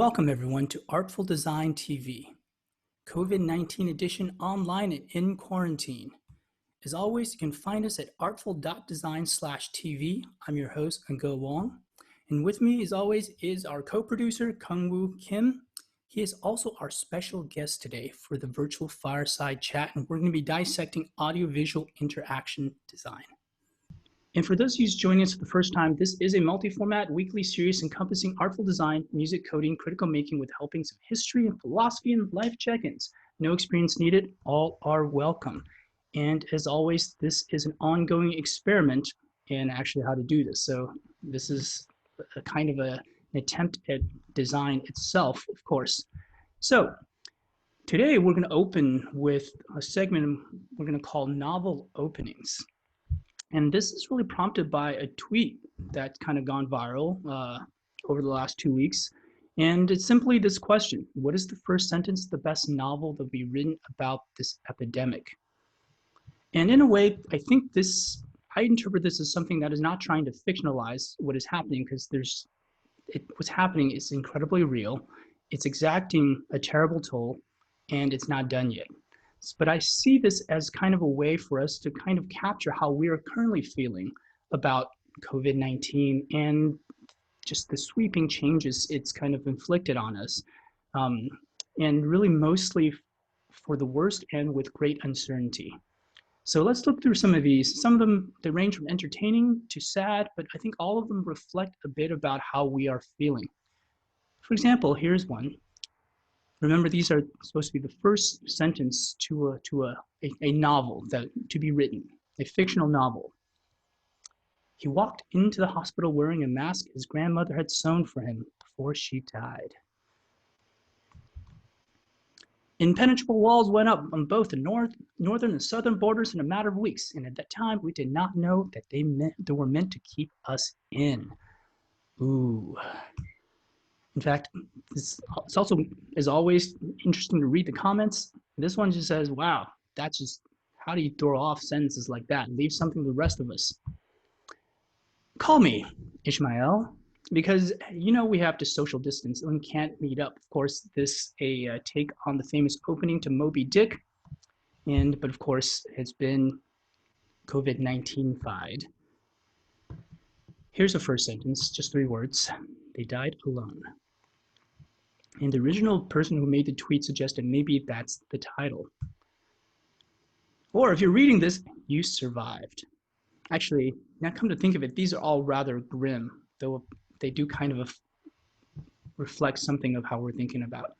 Welcome everyone to Artful Design TV, COVID-19 edition online and in quarantine. As always, you can find us at artful.design/TV. I'm your host, Wang. And with me, as always, is our co-producer, Kunwoo Kim. He is also our special guest today for the virtual fireside chat, and we're going to be dissecting audiovisual interaction design. And for those of you joining us for the first time, this is a multi-format weekly series encompassing artful design, music coding, critical making with helpings of history and philosophy and life check-ins. No experience needed, all are welcome. And as always, this is an ongoing experiment in actually how to do this. So this is a kind of an attempt at design itself, of course. So today we're going to open with a segment we're going to call novel openings. And this is really prompted by a tweet that's kind of gone viral over the last 2 weeks. And it's simply this question: what is the first sentence of the best novel that will be written about this epidemic? And in a way, I think I interpret this as something that is not trying to fictionalize what is happening, because what's happening is incredibly real. It's exacting a terrible toll, and it's not done yet. But I see this as kind of a way for us to kind of capture how we are currently feeling about COVID-19 and just the sweeping changes it's kind of inflicted on us, and really mostly for the worst and with great uncertainty. So let's look through some of these. Some of them, they range from entertaining to sad, but I think all of them reflect a bit about how we are feeling. For example, here's one. Remember, these are supposed to be the first sentence to a novel to be written, a fictional novel. He walked into the hospital wearing a mask his grandmother had sewn for him before she died. Impenetrable walls went up on both the northern and southern borders in a matter of weeks, and at that time we did not know that they were meant to keep us in. Ooh. In fact, it's also, as always, interesting to read the comments. This one just says, wow, that's just, how do you throw off sentences like that and leave something to the rest of us? Call me, Ishmael, because we have to social distance and can't meet up. Of course, this a take on the famous opening to Moby Dick, but of course, it's been COVID-19-fied. Here's the first sentence, just 3 words. They died alone. And the original person who made the tweet suggested maybe that's the title. Or if you're reading this, you survived. Actually, now come to think of it, these are all rather grim, though they do kind of reflect something of how we're thinking about.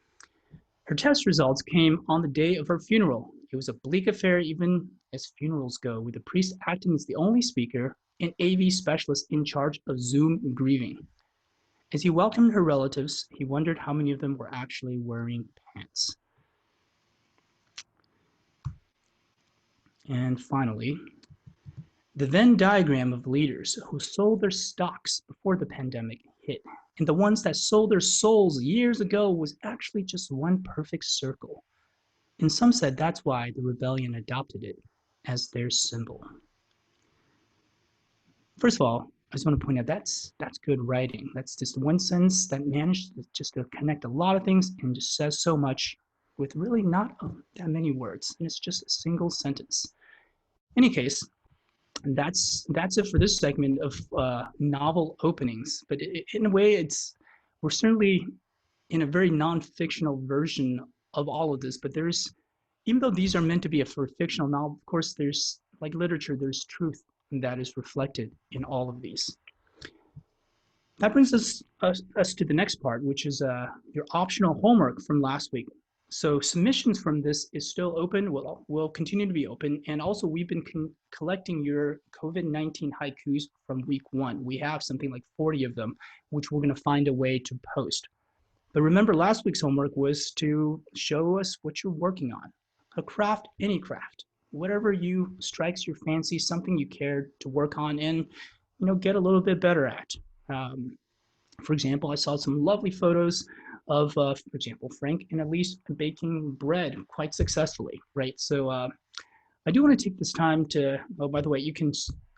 Her test results came on the day of her funeral. It was a bleak affair, even as funerals go, with the priest acting as the only speaker and AV specialist in charge of Zoom grieving. As he welcomed her relatives, he wondered how many of them were actually wearing pants. And finally, the Venn diagram of leaders who sold their stocks before the pandemic hit, and the ones that sold their souls years ago, was actually just one perfect circle. And some said that's why the rebellion adopted it as their symbol. First of all, I just want to point out that's good writing. That's just one sentence that managed just to connect a lot of things and just says so much with really not that many words. And it's just a single sentence. In any case, that's it for this segment of novel openings. But in a way, we're certainly in a very non-fictional version of all of this. But even though these are meant to be for a fictional novel, of course, there's, like literature, there's truth that is reflected in all of these. That brings us to the next part, which is your optional homework from last week. So submissions from this is still open, will continue to be open, and also we've been collecting your COVID-19 haikus from week 1. We have something like 40 of them, which we're going to find a way to post. But remember, last week's homework was to show us what you're working on. A craft, any craft. Whatever strikes your fancy, something you care to work on and get a little bit better at. For example, I saw some lovely photos of, for example, Frank and Elise baking bread quite successfully, right? So I do want to take this time to, oh, by the way, you can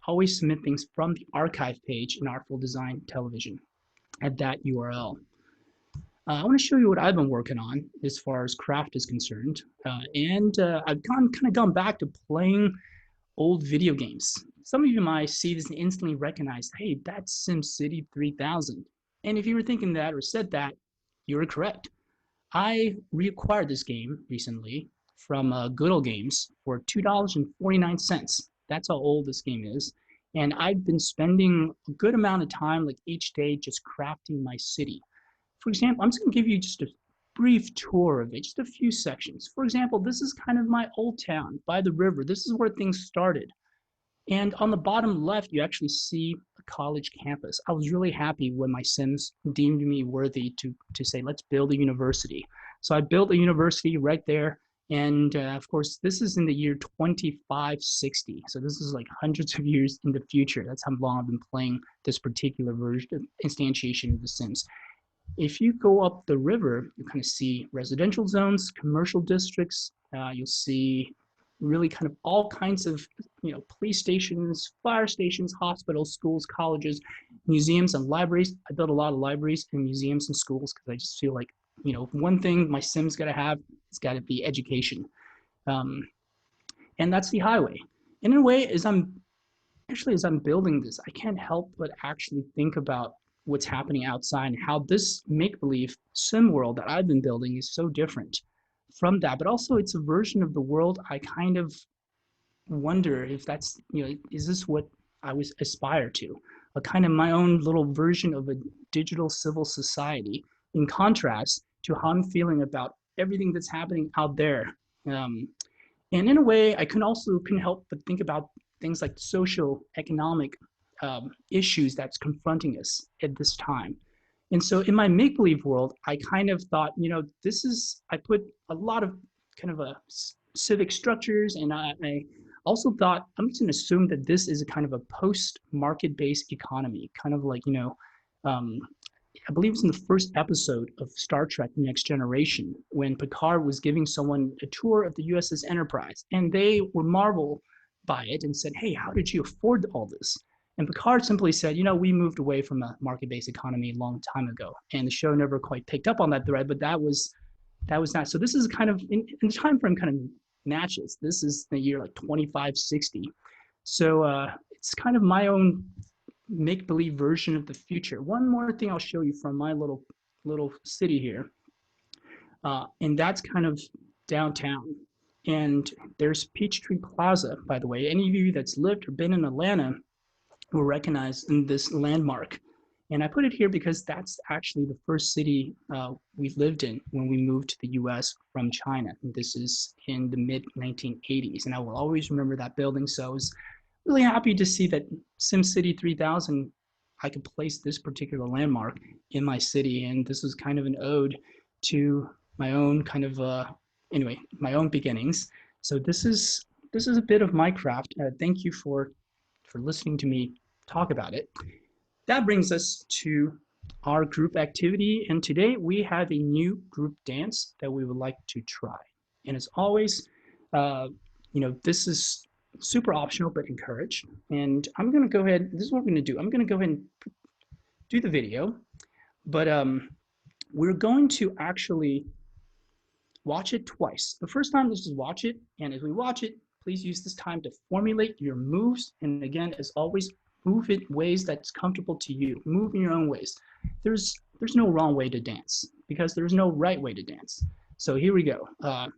always submit things from the archive page in Artful Design Television at that URL. I want to show you what I've been working on as far as craft is concerned. I've kind of gone back to playing old video games. Some of you might see this and instantly recognize, hey, that's SimCity 3000. And if you were thinking that or said that, you were correct. I reacquired this game recently from Good Old Games for $2.49. That's how old this game is. And I've been spending a good amount of time, like each day, just crafting my city. For example, I'm just going to give you just a brief tour of it, just a few sections. For example, this is kind of my old town by the river. This is where things started. And on the bottom left, you actually see a college campus. I was really happy when my Sims deemed me worthy to say, let's build a university. So I built a university right there. And of course, this is in the year 2560. So this is like hundreds of years in the future. That's how long I've been playing this particular version of instantiation of The Sims. If you go up the river, you kind of see residential zones, commercial districts. You'll see really kind of all kinds of, police stations, fire stations, hospitals, schools, colleges, museums, and libraries. I built a lot of libraries and museums and schools because I just feel like, one thing my Sims got to have, it's got to be education. And that's the highway. And in a way, as I'm building this, I can't help but actually think about what's happening outside and how this make-believe sim world that I've been building is so different from that. But also it's a version of the world I kind of wonder if that's, is this what I was aspire to? A kind of my own little version of a digital civil society in contrast to how I'm feeling about everything that's happening out there. And in a way, I couldn't help but think about things like social, economic issues that's confronting us at this time. And so in my make-believe world, I kind of thought, I put a lot of kind of civic structures, and I also thought, I'm just gonna assume that this is a kind of a post-market-based economy, kind of like, I believe it's in the first episode of Star Trek Next Generation, when Picard was giving someone a tour of the USS Enterprise, and they were marveled by it and said, hey, how did you afford all this? And Picard simply said, we moved away from a market-based economy a long time ago. And the show never quite picked up on that thread, but that was not. So this is kind of, in the time frame kind of matches. This is the year like 2560. So it's kind of my own make-believe version of the future. One more thing I'll show you from my little city here. And that's kind of downtown. And there's Peachtree Plaza, by the way. Any of you that's lived or been in Atlanta will recognize in this landmark. And I put it here because that's actually the first city we lived in when we moved to the US from China. And this is in the mid-1980s. And I will always remember that building. So I was really happy to see that SimCity 3000, I could place this particular landmark in my city. And this was kind of an ode to my own kind of, my own beginnings. So this is a bit of my craft. Thank you for listening to me talk about it. That brings us to our group activity. And today we have a new group dance that we would like to try. And as always, this is super optional, but encouraged. And I'm going to go ahead, this is what we're going to do. I'm going to go ahead and do the video, but we're going to actually watch it twice. The first time, let's just watch it. And as we watch it, please use this time to formulate your moves. And again, as always, move in ways that's comfortable to you. Move in your own ways. There's no wrong way to dance because there's no right way to dance. So here we go.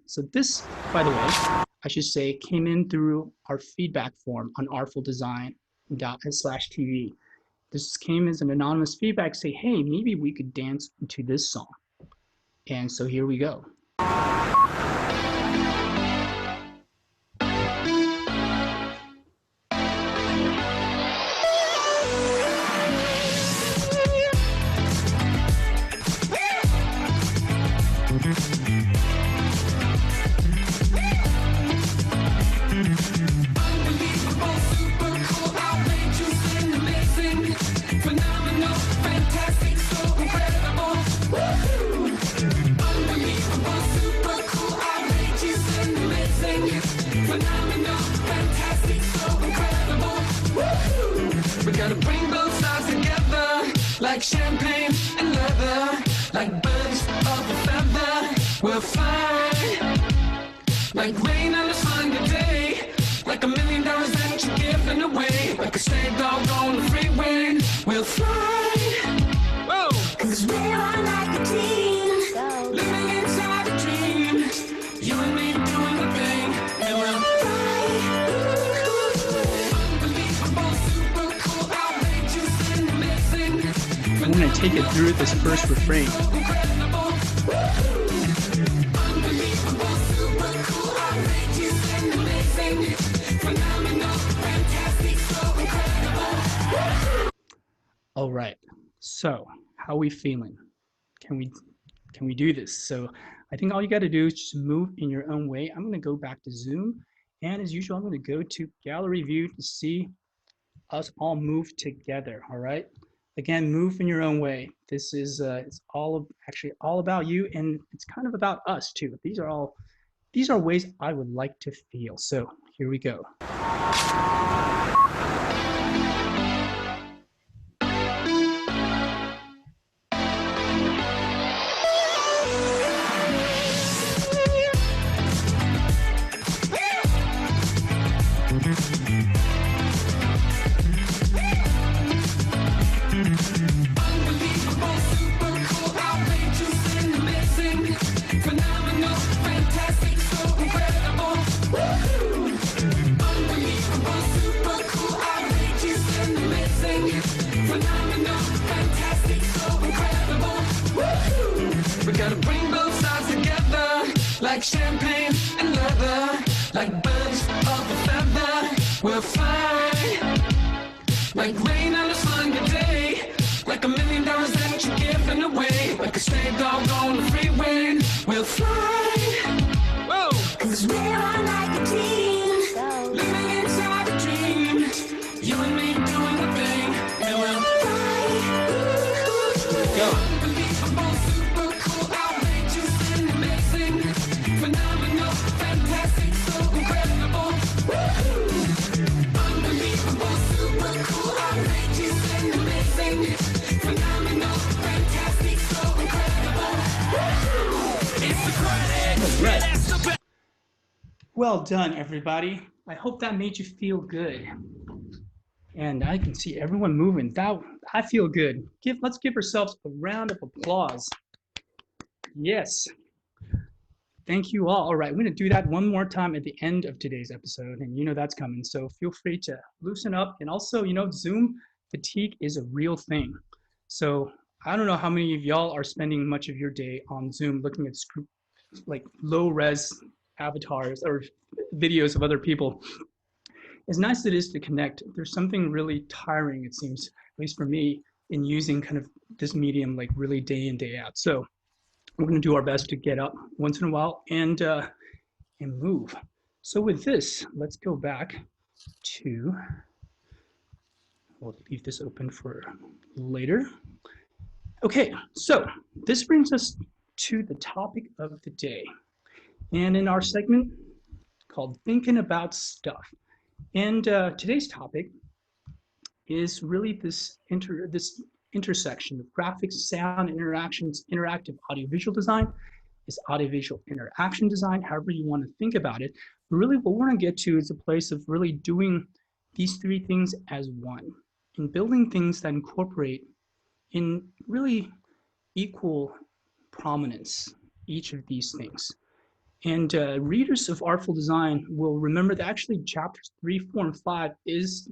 So this, by the way, I should say, came in through our feedback form on artful.design./TV. This came as an anonymous feedback, say, hey, maybe we could dance to this song. And so here we go. Like champagne and leather, like birds of a feather, we'll fly. Like rain on a Sunday day, like $1 million that you're giving away. Like a stray dog on the freeway, we'll fly. Whoa! Cause we are like a team, living inside a dream. You and me doing the thing, and we'll fly. Unbelievable, super cool, outrageous, and amazing. I'm going to take it through this first refrain. All right, so how are we feeling? Can we do this? So I think all you got to do is just move in your own way. I'm going to go back to Zoom, and as usual, I'm going to go to gallery view to see us all move together. All right, again, move in your own way. This is it's actually all about you, and it's kind of about us too. These are ways I would like to feel. So here we go. Unbelievable, super cool, outrageous, and amazing. Phenomenal, fantastic, so incredible. Woo! Unbelievable, super cool, outrageous, and amazing. Phenomenal, fantastic, so incredible. Woo! We gotta bring both sides together, like champagne and leather, like birds of a feather. We'll fly. Like rain on a Sunday day, like $1 million that you're giving away. Like a stray dog on the freeway, we'll fly. Whoa! Cause we are like a team, living inside a dream. You and me doing the thing, and we'll fly. Go. Unbelievable, super cool, outrageous, and amazing. Phenomenal, fantastic, so incredible. Woo! Unbelievable, super cool, outrageous, and amazing. Phenomenal, fantastic, so incredible. It's the credit. Right. Well done, everybody. I hope that made you feel good. And I can see everyone moving. I feel good. Let's give ourselves a round of applause. Yes. Thank you all. All right, I'm going to do that one more time at the end of today's episode, and you know that's coming. So feel free to loosen up. And also, Zoom fatigue is a real thing. So I don't know how many of y'all are spending much of your day on Zoom looking at like low-res avatars or videos of other people. As nice as it is to connect, there's something really tiring, it seems, at least for me, in using kind of this medium like really day in, day out. So we're going to do our best to get up once in a while and move. So with this, let's go back to, we'll leave this open for later. Okay, so this brings us to the topic of the day. And in our segment called Thinking About Stuff. And today's topic is really this intersection of graphics, sound, interactions, interactive audiovisual design, is audiovisual interaction design, however you want to think about it. But really what we're going to get to is a place of really doing these three things as one and building things that incorporate in really equal prominence each of these things. And readers of Artful Design will remember that actually chapters 3, 4, and 5 is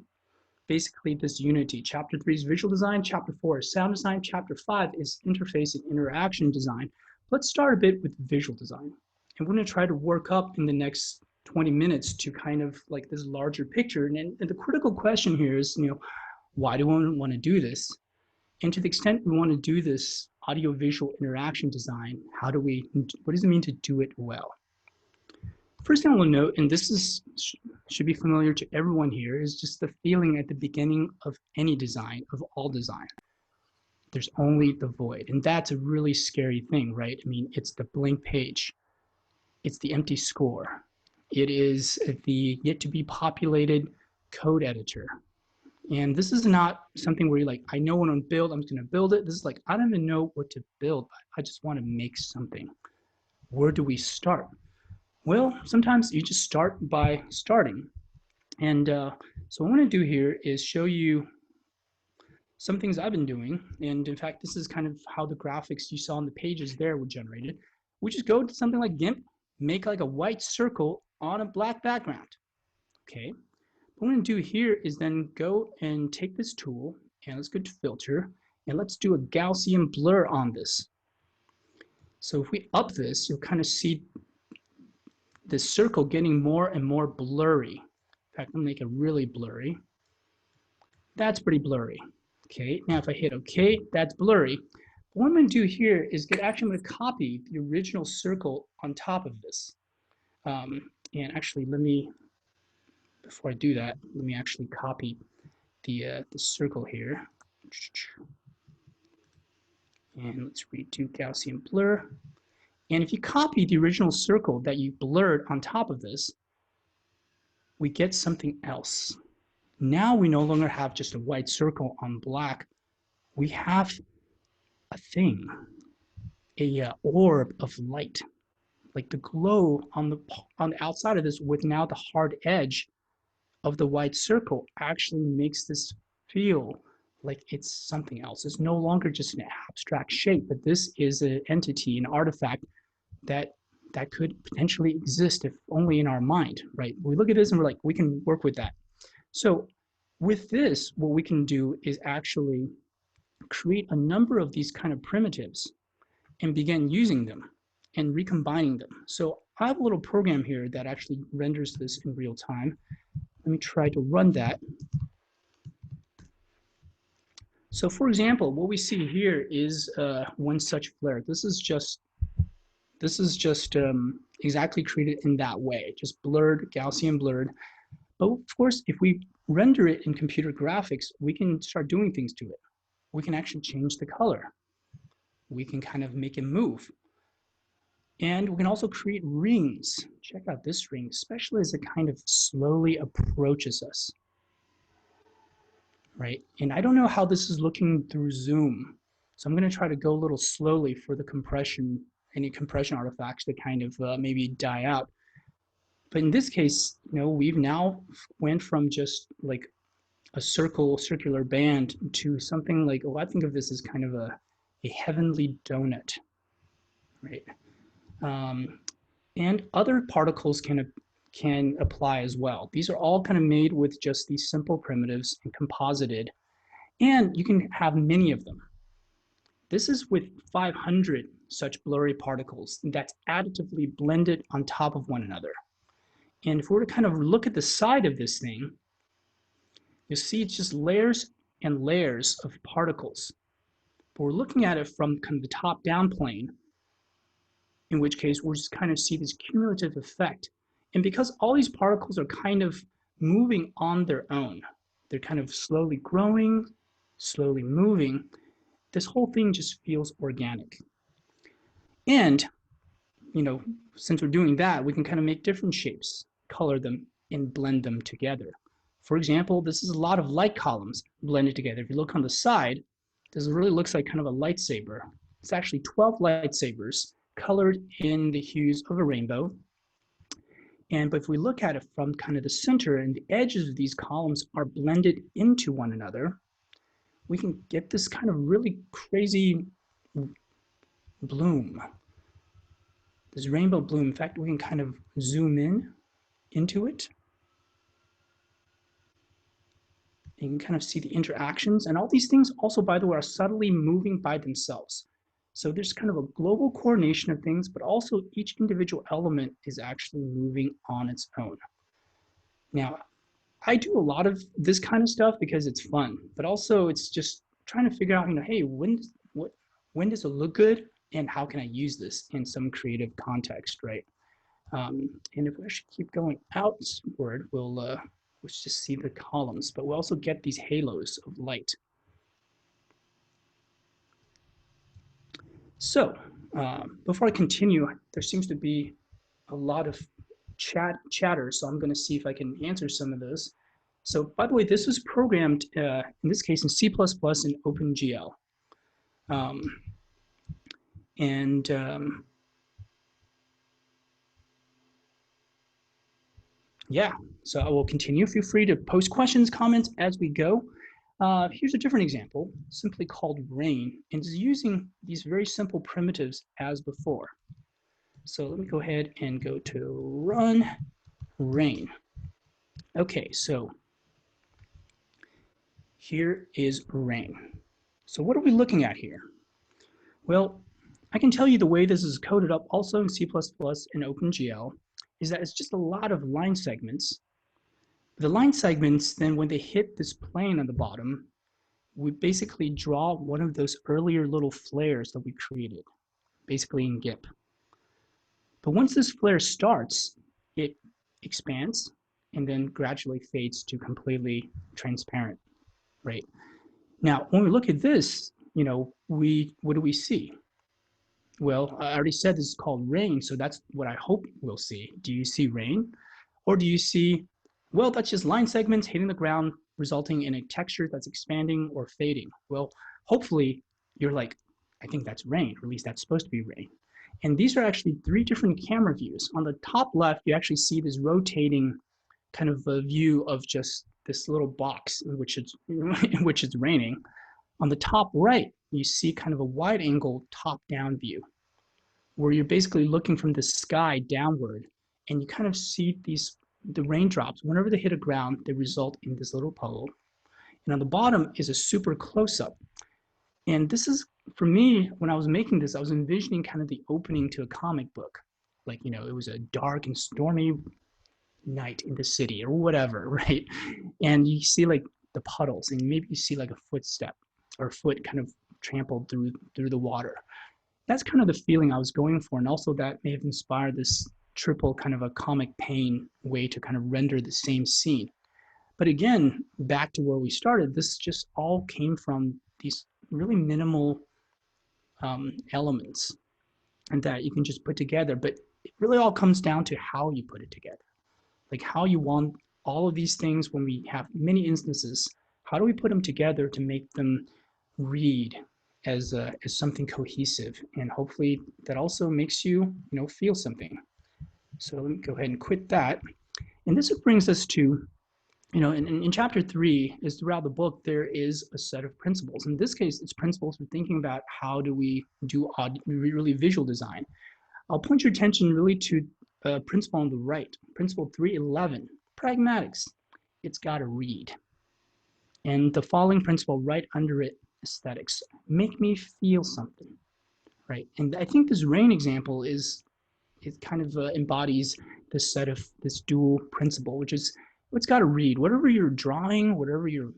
basically this unity. Chapter 3 is visual design, chapter 4 is sound design, chapter 5 is interface and interaction design. Let's start a bit with visual design. And we're going to try to work up in the next 20 minutes to kind of like this larger picture. And the critical question here is, why do we want to do this? And to the extent we want to do this audiovisual interaction design, what does it mean to do it well? First thing I will note, and this should be familiar to everyone here, is just the feeling at the beginning of any design, of all design. There's only the void, and that's a really scary thing, right? I mean, it's the blank page. It's the empty score. It is the yet to be populated code editor. And this is not something where you're like, I know what I'm build, I'm just gonna build it. This is like, I don't even know what to build. I just want to make something. Where do we start? Well, sometimes you just start by starting. And so what I'm gonna do here is show you some things I've been doing. And in fact, this is kind of how the graphics you saw on the pages there were generated. We just go to something like GIMP, make like a white circle on a black background. Okay. What I'm going to do here is then go and take this tool and let's go to filter and let's do a Gaussian blur on this. So if we up this, you'll kind of see this circle getting more and more blurry. In fact, I'm going to make it really blurry. That's pretty blurry. Okay, now if I hit OK, that's blurry. What I'm going to do here is actually going to copy the original circle on top of this. And actually, before I do that, let me actually copy the circle here. And let's redo Gaussian blur. And if you copy the original circle that you blurred on top of this, we get something else. Now we no longer have just a white circle on black. We have a thing, a orb of light, like the glow on the outside of this with now the hard edge of the white circle actually makes this feel like it's something else. It's no longer just an abstract shape, but this is an entity, an artifact that could potentially exist if only in our mind, right? We look at this and we're like, we can work with that. So with this, what we can do is actually create a number of these kind of primitives and begin using them and recombining them. So I have a little program here that actually renders this in real time. Let me try to run that. So for example, what we see here is one such flare. This is just exactly created in that way, just blurred, Gaussian blurred. But of course, if we render it in computer graphics, we can start doing things to it. We can actually change the color. We can kind of make it move. And we can also create rings. Check out this ring, especially as it kind of slowly approaches us, right? And I don't know how this is looking through Zoom. So I'm going to try to go a little slowly for the compression, any compression artifacts to kind of maybe die out. But in this case, we've now went from just like a circular band to something like, I think of this as kind of a heavenly donut, right? And other particles can apply as well. These are all kind of made with just these simple primitives and composited, and you can have many of them. This is with 500 such blurry particles that's additively blended on top of one another. And if we were to kind of look at the side of this thing, you'll see it's just layers and layers of particles. But we're looking at it from kind of the top-down plane, in which case we'll just kind of see this cumulative effect. And because all these particles are kind of moving on their own, they're kind of slowly growing, slowly moving, this whole thing just feels organic. And, since we're doing that, we can kind of make different shapes, color them, and blend them together. For example, this is a lot of light columns blended together. If you look on the side, this really looks like kind of a lightsaber. It's actually 12 lightsabers colored in the hues of a rainbow. But if we look at it from kind of the center and the edges of these columns are blended into one another, we can get this kind of really crazy bloom. This rainbow bloom. In fact, we can kind of zoom in into it. You can kind of see the interactions, and all these things also, by the way, are subtly moving by themselves. So there's kind of a global coordination of things, but also each individual element is actually moving on its own. Now, I do a lot of this kind of stuff because it's fun, but also it's just trying to figure out, hey, when does it look good, and how can I use this in some creative context, right? And if we actually keep going outward, let's just see the columns, but we'll also get these halos of light. So before I continue, there seems to be a lot of chatter, so I'm going to see if I can answer some of those. So by the way, this was programmed, in this case, in C++ and OpenGL. And yeah, so I will continue. Feel free to post questions, comments as we go. Here's a different example, simply called rain, and is using these very simple primitives as before. So let me go ahead and go to run rain. Okay, so here is rain. So what are we looking at here? Well, I can tell you the way this is coded up also in C++ and OpenGL is that it's just a lot of line segments. The line segments, then when they hit this plane on the bottom, we basically draw one of those earlier little flares that we created, basically in GIMP. But once this flare starts, it expands and then gradually fades to completely transparent, right? Now, when we look at this, what do we see? Well, I already said this is called rain, so that's what I hope we'll see. Do you see rain? Or do you see, well, that's just line segments hitting the ground, resulting in a texture that's expanding or fading? Well, hopefully you're like, I think that's rain, or at least that's supposed to be rain. And these are actually 3 different camera views. On the top left, you actually see this rotating kind of a view of just this little box in which it's raining. On the top right, you see kind of a wide angle top-down view where you're basically looking from the sky downward, and you kind of see the raindrops. Whenever they hit the ground, they result in this little puddle. And on the bottom is a super close-up. And this is, for me, when I was making this, I was envisioning kind of the opening to a comic book. Like, it was a dark and stormy night in the city or whatever, right? And you see like the puddles, and maybe you see like a footstep or foot kind of trampled through the water. That's kind of the feeling I was going for, and also that may have inspired this triple kind of a comic pane way to kind of render the same scene. But again, back to where we started, this just all came from these really minimal elements and that you can just put together, but it really all comes down to how you put it together. Like how you want all of these things when we have many instances, how do we put them together to make them read as something cohesive, and hopefully that also makes you feel something. So let me go ahead and quit that. And this brings us to, in chapter 3 is throughout the book, there is a set of principles. In this case, it's principles for thinking about how do we do really visual design. I'll point your attention really to a principle on the right, principle 3.11, pragmatics. It's got to read. And the following principle right under it, aesthetics, make me feel something, right? And I think this rain example it kind of embodies this set of this dual principle, which is it's got to read. Whatever you're drawing, whatever you're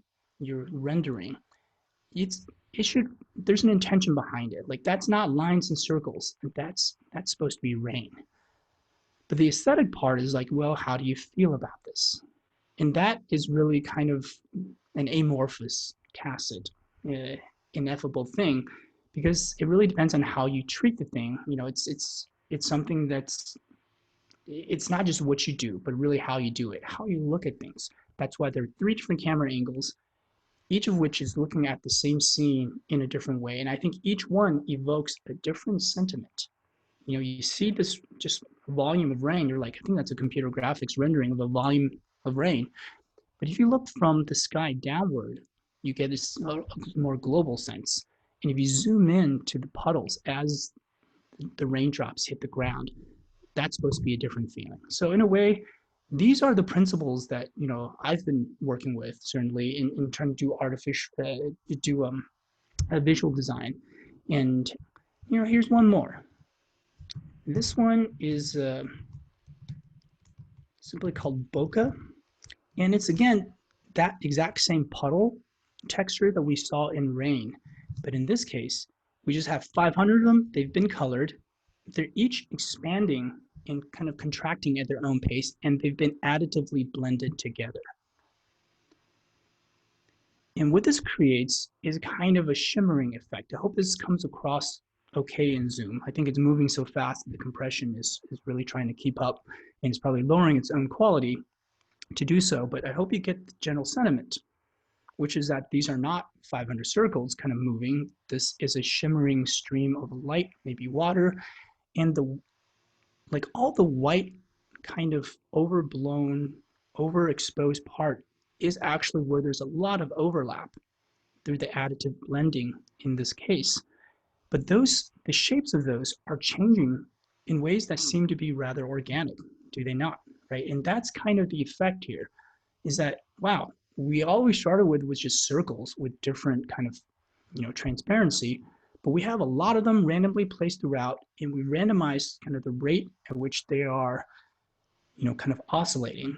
rendering, there's an intention behind it. Like that's not lines and circles. That's supposed to be rain. But the aesthetic part is like, well, how do you feel about this? And that is really kind of an amorphous, tacit, ineffable thing, because it really depends on how you treat the thing. It's something it's not just what you do, but really how you do it, how you look at things. That's why there are 3 different camera angles, each of which is looking at the same scene in a different way. And I think each one evokes a different sentiment. You see this just volume of rain, you're like, I think that's a computer graphics rendering of a volume of rain. But if you look from the sky downward, you get this more global sense. And if you zoom in to the puddles as the raindrops hit the ground, that's supposed to be a different feeling. So in a way, these are the principles that I've been working with certainly in trying to do visual design. And here's one more. This one is simply called bokeh, and it's again that exact same puddle texture that we saw in rain, but in this case we just have 500 of them. They've been colored. They're each expanding and kind of contracting at their own pace, and they've been additively blended together. And what this creates is kind of a shimmering effect. I hope this comes across okay in Zoom. I think it's moving so fast that the compression is really trying to keep up, and it's probably lowering its own quality. to do so, but I hope you get the general sentiment, which is that these are not 500 circles kind of moving. This is a shimmering stream of light, maybe water, and the like all the white kind of overblown, overexposed part is actually where there's a lot of overlap through the additive blending in this case. But the shapes of those are changing in ways that seem to be rather organic, do they not? Right? And that's kind of the effect here, is that, wow, we always started with was just circles with different kind of, transparency, but we have a lot of them randomly placed throughout, and we randomize kind of the rate at which they are, kind of oscillating,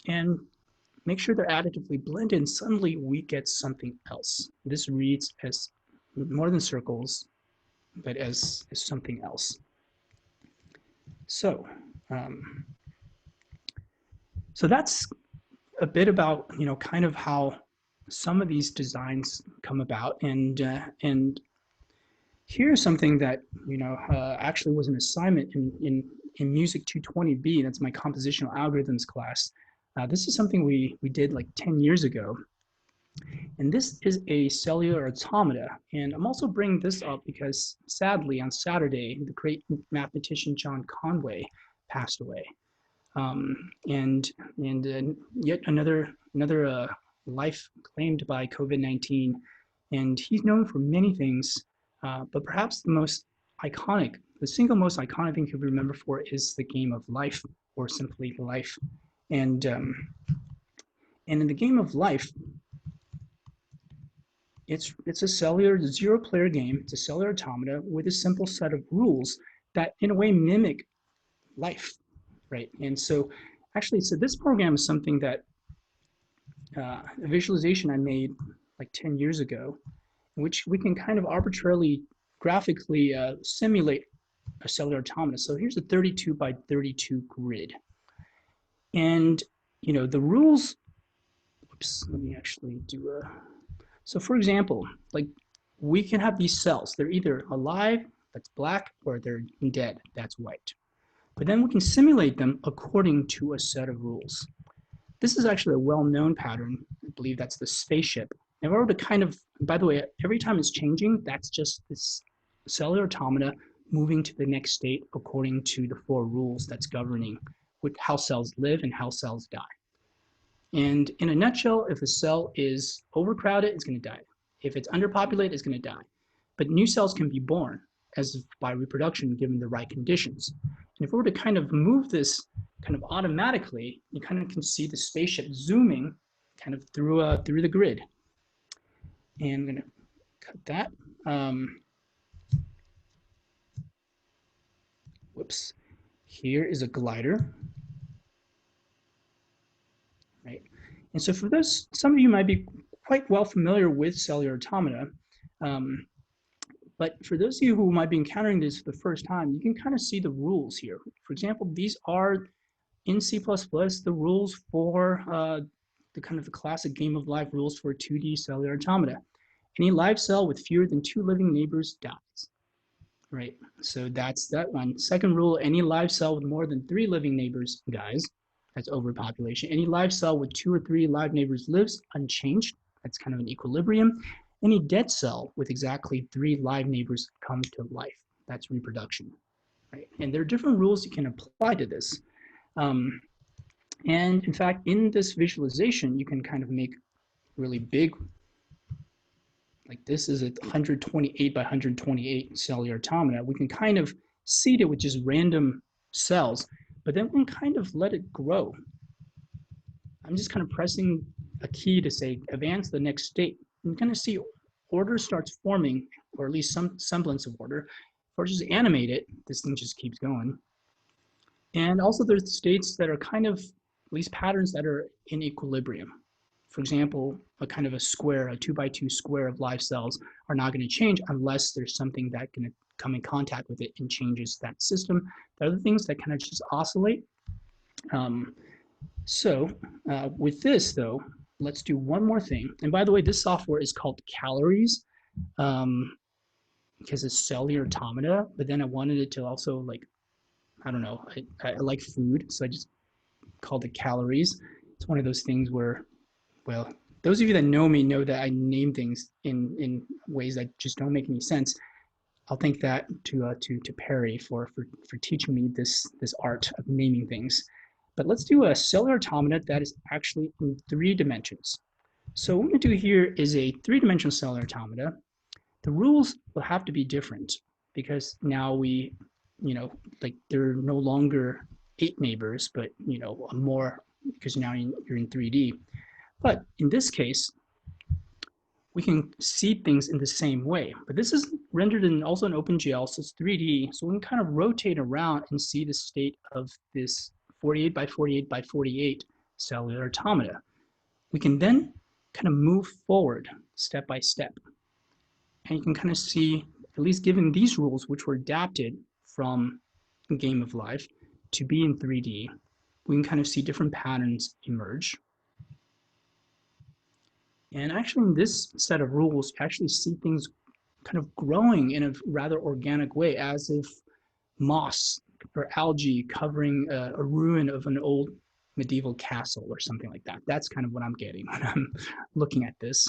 and make sure they're additively blended, and suddenly we get something else. This reads as more than circles, but as something else. So, so that's a bit about, kind of how some of these designs come about, and here's something that actually was an assignment in Music 220B. That's my compositional algorithms class. This is something we did like 10 years ago, and this is a cellular automata. And I'm also bringing this up because sadly on Saturday, the great mathematician John Conway passed away, and yet another life claimed by COVID-19. And he's known for many things, but perhaps the single most iconic thing he'll remember for is the game of life, or simply life. And in the game of life, it's a cellular zero-player game. It's a cellular automata with a simple set of rules that, in a way, mimic life, right? And so, actually, so this program is something that a visualization I made like 10 years ago, in which we can kind of arbitrarily, graphically simulate a cellular automata. So here's a 32 by 32 grid, and the rules. Oops, let me actually do a. So for example, like we can have these cells. They're either alive, that's black, or they're dead, that's white. But then we can simulate them according to a set of rules. This is actually a well-known pattern. I believe that's the spaceship. In order to kind of, by the way, every time it's changing, that's just this cellular automata moving to the next state according to the 4 rules that's governing how cells live and how cells die. And in a nutshell, if a cell is overcrowded, it's going to die. If it's underpopulated, it's going to die. But new cells can be born as by reproduction given the right conditions. And if we were to kind of move this kind of automatically, you kind of can see the spaceship zooming kind of through the grid. And I'm going to cut that. Whoops. Here is a glider. Right. And so for those, some of you might be quite well familiar with cellular automata, but for those of you who might be encountering this for the first time, you can kind of see the rules here. For example, these are in C++, the rules for the kind of the classic game of life rules for 2D cellular automata. Any live cell with fewer than 2 living neighbors dies. Right, so that's that one. Second rule, any live cell with more than 3 living neighbors dies. That's overpopulation. Any live cell with 2 or 3 live neighbors lives unchanged. That's kind of an equilibrium. Any dead cell with exactly 3 live neighbors come to life. That's reproduction. Right? And there are different rules you can apply to this. And in fact, in this visualization, you can kind of make really big, like this is a 128 by 128 cellular automata. We can kind of seed it with just random cells, but then we can kind of let it grow. I'm just kind of pressing a key to say, advance the next state. You kind of see order starts forming, or at least some semblance of order. Or just animate it, this thing just keeps going. And also there's states that are kind of, at least patterns that are in equilibrium. For example, a kind of a square, a 2 by 2 square of live cells are not going to change unless there's something that can come in contact with it and changes that system. The other things that kind of just oscillate. With this though, let's do one more thing. And by the way, this software is called Calories because it's cellular automata, but then I wanted it to also like, I don't know, I like food, so I just called it Calories. It's one of those things where, well, those of you that know me know that I name things in ways that just don't make any sense. I'll thank that to Perry for teaching me this art of naming things. But let's do a cellular automata that is actually in 3 dimensions. So what I'm going to do here is a 3-dimensional cellular automata. The rules will have to be different because now we, like they're no longer 8 neighbors, but more because now you're in 3D. But in this case, we can see things in the same way. But this is rendered in also in OpenGL, so it's 3D. So we can kind of rotate around and see the state of this 48 by 48 by 48 cellular automata. We can then kind of move forward step by step. And you can kind of see, at least given these rules, which were adapted from Game of Life to be in 3D, we can kind of see different patterns emerge. And actually in this set of rules, you actually see things kind of growing in a rather organic way, as if moss or algae covering a ruin of an old medieval castle or something like that. That's kind of what I'm getting when I'm looking at this.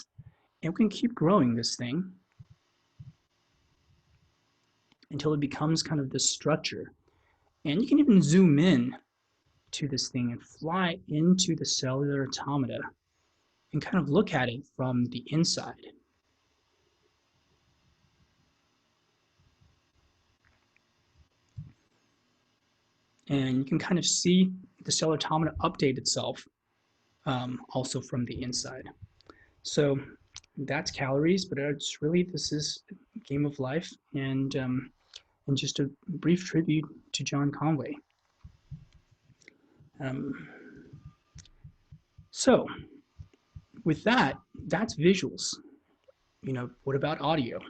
And we can keep growing this thing until it becomes kind of this structure. And you can even zoom in to this thing and fly into the cellular automata and kind of look at it from the inside. And you can kind of see the cellular automata update itself also from the inside. So that's calories, but it's really, this is Game of Life, and just a brief tribute to John Conway. So with that, that's visuals. What about audio?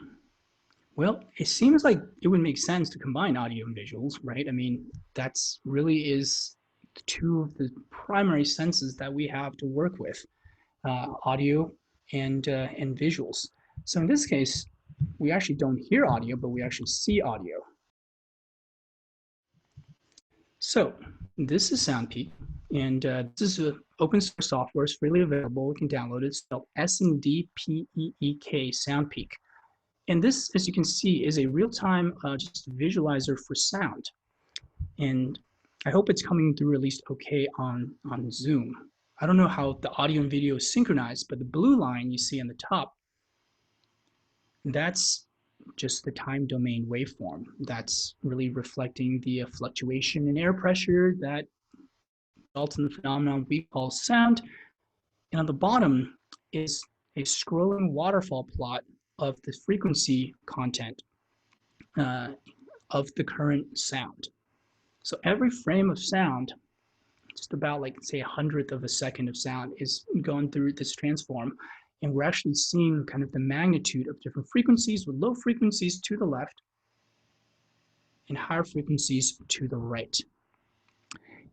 Well, it seems like it would make sense to combine audio and visuals, right? I mean, that's really is two of the primary senses that we have to work with, audio and visuals. So in this case, we actually don't hear audio, but we actually see audio. So this is SoundPeak, and this is an open source software. It's freely available. You can download it. It's spelled SNDPEEK, SoundPeak. And this, as you can see, is a real-time just visualizer for sound. And I hope it's coming through at least okay on Zoom. I don't know how the audio and video is synchronized, but the blue line you see on the top, that's just the time domain waveform. That's really reflecting the fluctuation in air pressure that results in the phenomenon we call sound. And on the bottom is a scrolling waterfall plot of the frequency content of the current sound. So every frame of sound, just about like say 100th of a second of sound, is going through this transform, and we're actually seeing kind of the magnitude of different frequencies, with low frequencies to the left and higher frequencies to the right.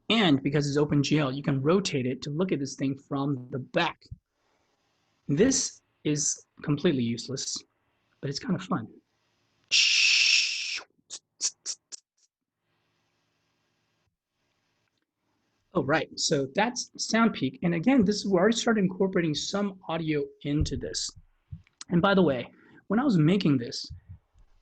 And because it's OpenGL, you can rotate it to look at this thing from the back. This is completely useless, but it's kind of fun. Oh, right. So that's SoundPeak. And again, this is where I already started incorporating some audio into this. And by the way, when I was making this,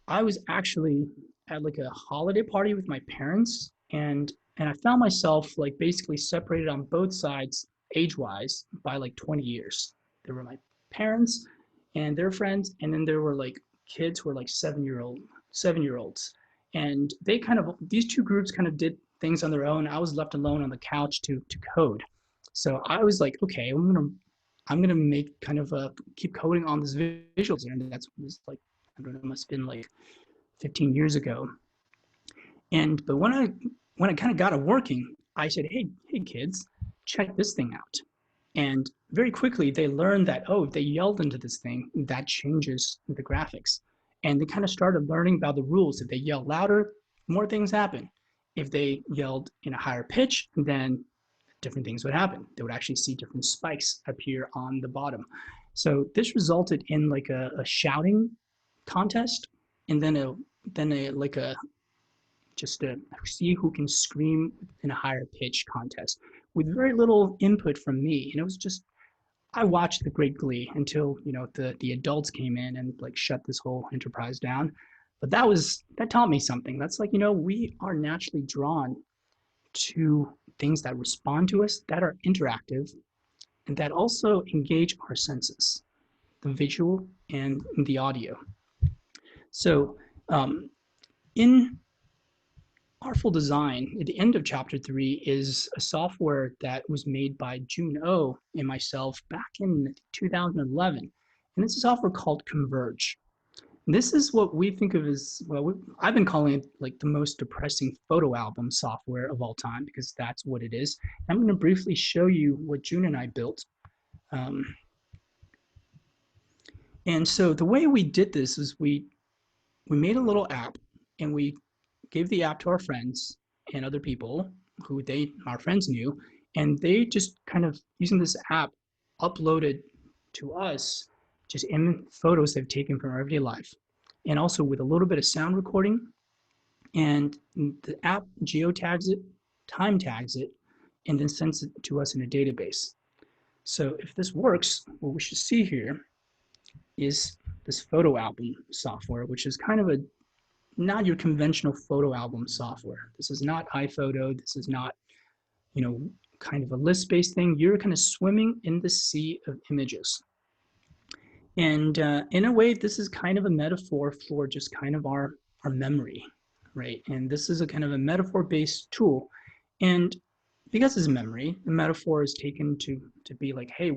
I was actually at like a holiday party with my parents, and I found myself like basically separated on both sides age-wise by like 20 years. There were my parents and their friends, and then there were like kids who were like 7-year-olds. And they kind of, these two groups kind of did things on their own. I was left alone on the couch to code. So I was like, okay, I'm gonna make kind of keep coding on this visuals, and that's was like, I don't know, it must have been like 15 years ago. But when I kind of got it working, I said, hey kids, check this thing out. And very quickly they learned that, oh, if they yelled into this thing, that changes the graphics. And they kind of started learning about the rules. If they yell louder, more things happen. If they yelled in a higher pitch, then different things would happen. They would actually see different spikes appear on the bottom. So this resulted in like a shouting contest, and then just a see who can scream in a higher pitch contest, with very little input from me. And it was just, I watched the Great Glee until, the adults came in and like shut this whole enterprise down. But that taught me something. That's like, we are naturally drawn to things that respond to us, that are interactive, and that also engage our senses, the visual and the audio. So in Artful Design, at the end of chapter 3, is a software that was made by Jun Oh and myself back in 2011. And it's a software called Converge. This is what we think of as, I've been calling it like the most depressing photo album software of all time, because that's what it is. I'm going to briefly show you what Jun and I built. And so the way we did this is we made a little app, and we gave the app to our friends and other people who our friends knew, and they just kind of, using this app, uploaded to us just photos they've taken from our everyday life, and also with a little bit of sound recording. And the app geotags it, time tags it, and then sends it to us in a database. So if this works, what we should see here is this photo album software, which is kind of not your conventional photo album software. This is not iPhoto. This is not, kind of a list-based thing. You're kind of swimming in the sea of images. And in a way, this is kind of a metaphor for just kind of our memory, right? And this is a kind of a metaphor-based tool. And because it's a memory, the metaphor is taken to be like, hey,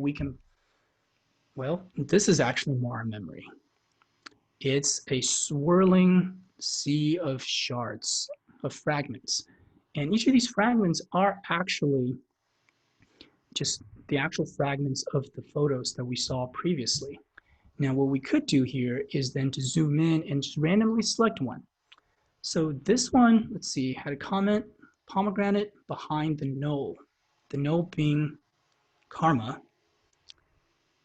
this is actually more our memory. It's a swirling sea of shards, of fragments. And each of these fragments are actually just the actual fragments of the photos that we saw previously. Now, what we could do here is then to zoom in and just randomly select one. So this one, let's see, had a comment, pomegranate behind the knoll being karma.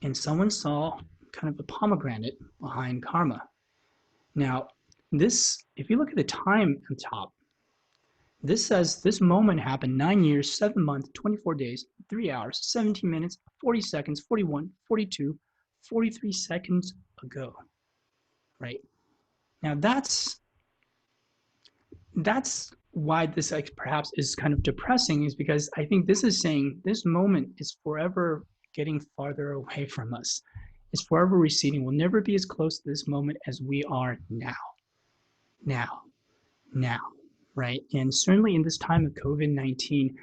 And someone saw kind of a pomegranate behind karma. Now, this, if you look at the time on top, this says this moment happened 9 years, 7 months, 24 days, 3 hours, 17 minutes, 40 seconds, 41, 42, 43 seconds ago, right? Now that's why this perhaps is kind of depressing, is because I think this is saying this moment is forever getting farther away from us. It's forever receding. We'll never be as close to this moment as we are now, right? And certainly in this time of COVID-19,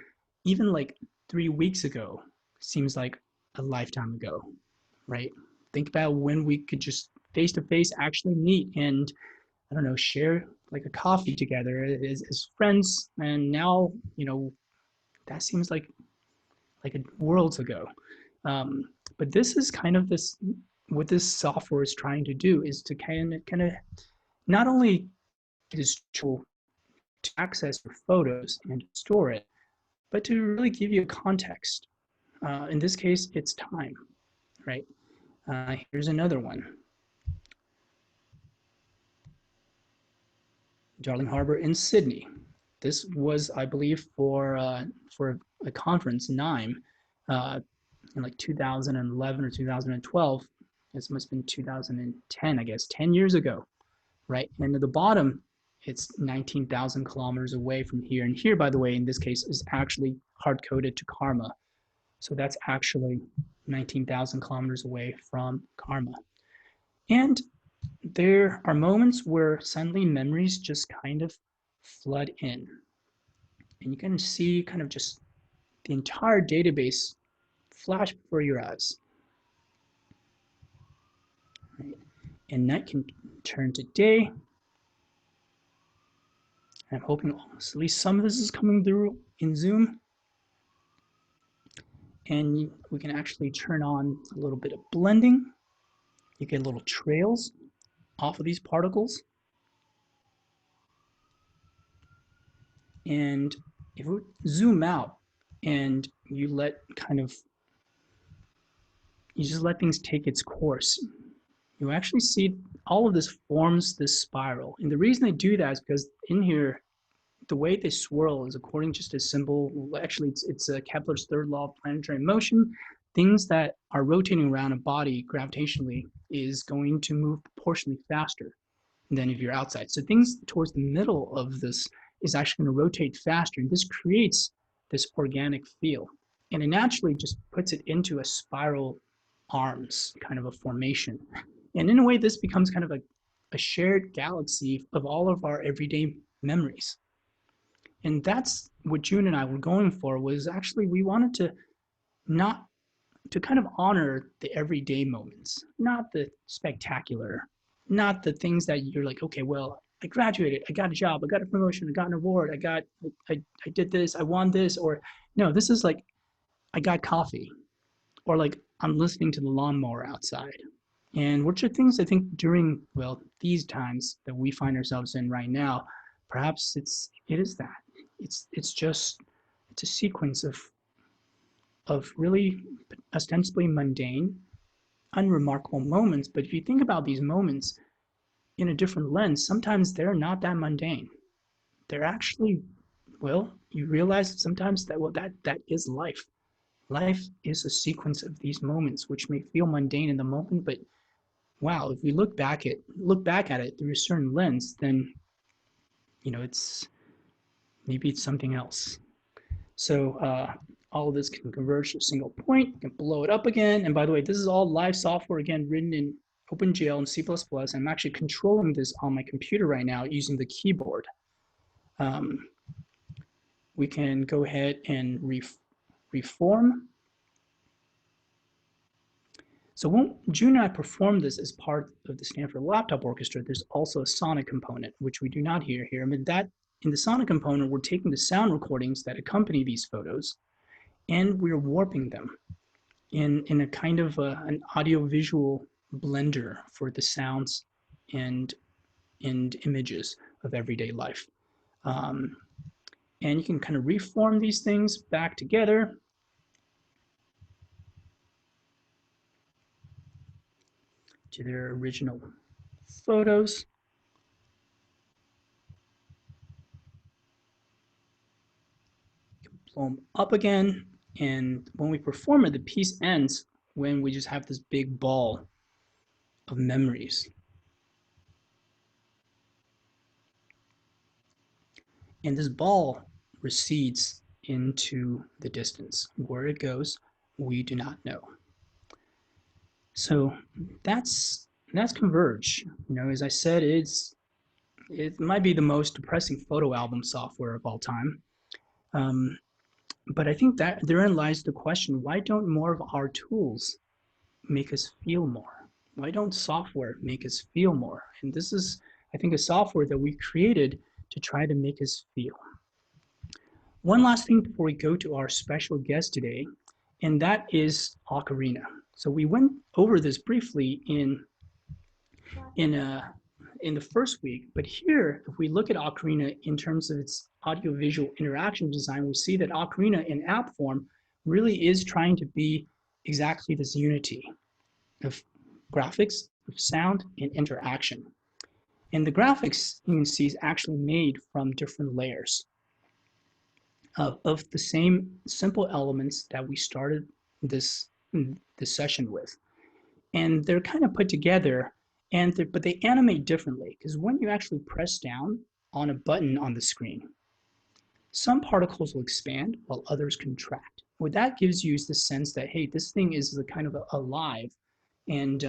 even like 3 weeks ago seems like a lifetime ago, right? Think about when we could just face-to-face actually meet and, I don't know, share like a coffee together as friends. And now, that seems like a worlds ago. But this is kind of what this software is trying to do, is to kind of not only this tool to access your photos and store it, but to really give you a context. In this case, it's time, right? Here's another one. Darling Harbour in Sydney. This was, I believe, for a conference, NIME, in like 2011 or 2012. This must have been 2010, I guess, 10 years ago, right? And at the bottom, it's 19,000 kilometers away from here. And here, by the way, in this case, is actually hard-coded to karma. So that's actually 19,000 kilometers away from karma. And there are moments where suddenly memories just kind of flood in. And you can see kind of just the entire database flash before your eyes. Right. And night can turn to day. I'm hoping at least some of this is coming through in Zoom. And we can actually turn on a little bit of blending. You get little trails off of these particles. And if we zoom out and you just let things take its course, you actually see all of this forms this spiral. And the reason I do that is because in here, the way they swirl is according just a symbol. Actually, it's Kepler's third law of planetary motion. Things that are rotating around a body gravitationally is going to move proportionally faster than if you're outside. So things towards the middle of this is actually going to rotate faster, and this creates this organic feel. And it naturally just puts it into a spiral arms kind of a formation. And in a way, this becomes kind of a shared galaxy of all of our everyday memories. And that's what June and I were going for, was actually we wanted to not to kind of honor the everyday moments, not the spectacular, not the things that you're like, okay, well, I graduated, I got a job, I got a promotion, I got an award, I did this, I won this, or no, this is like, I got coffee, or like I'm listening to the lawnmower outside. And which are things I think during, well, these times that we find ourselves in right now, perhaps it is that. It's a sequence of really ostensibly mundane, unremarkable moments. But if you think about these moments in a different lens, sometimes they're not that mundane. They're actually, well, you realize sometimes that, well, that is life. Life is a sequence of these moments, which may feel mundane in the moment, but wow, if we look back at it through a certain lens, then it's something else. So all of this can converge to a single point. You can blow it up again. And by the way, this is all live software, again, written in OpenGL and C++. I'm actually controlling this on my computer right now using the keyboard. We can go ahead and reform. So when June and I performed this as part of the Stanford Laptop Orchestra, there's also a sonic component, which we do not hear here. I mean, that in the sonic component, we're taking the sound recordings that accompany these photos, and we're warping them in a kind of an audiovisual blender for the sounds and images of everyday life. And you can kind of reform these things back together. To their original photos. You can blow them up again, and when we perform it, the piece ends when we just have this big ball of memories. And this ball recedes into the distance. Where it goes, we do not know. So that's Converge. As I said, it might be the most depressing photo album software of all time. But I think that therein lies the question, why don't more of our tools make us feel more? Why don't software make us feel more? And this is, I think, a software that we created to try to make us feel. One last thing before we go to our special guest today, and that is Ocarina. So we went over this briefly in the first week, but here, if we look at Ocarina in terms of its audiovisual interaction design, we see that Ocarina in app form really is trying to be exactly this unity of graphics, of sound, and interaction. And the graphics, you can see, is actually made from different layers of the same simple elements that we started this session with. And they're kind of put together, but they animate differently, because when you actually press down on a button on the screen, some particles will expand while others contract. What that gives you is the sense that, hey, this thing is kind of alive, and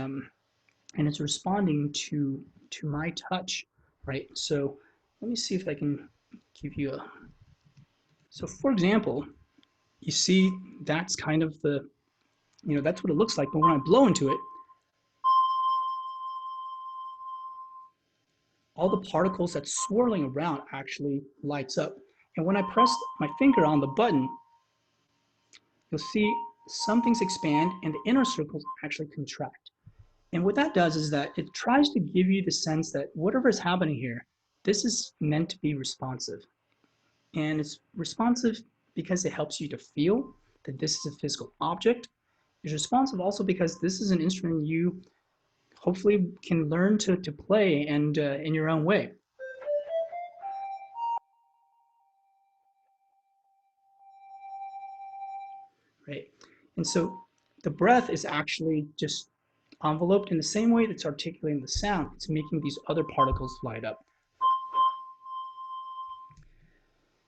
it's responding to my touch, right? So let me see if I can give you a. So for example, you see that's kind of the, that's what it looks like. But when I blow into it, all the particles that's swirling around actually lights up. And when I press my finger on the button, you'll see some things expand and the inner circles actually contract. And what that does is that it tries to give you the sense that whatever is happening here, this is meant to be responsive. And it's responsive because it helps you to feel that this is a physical object. It's responsive also because this is an instrument you hopefully can learn to play and in your own way. right? And so the breath is actually just enveloped in the same way that's articulating the sound. It's making these other particles light up.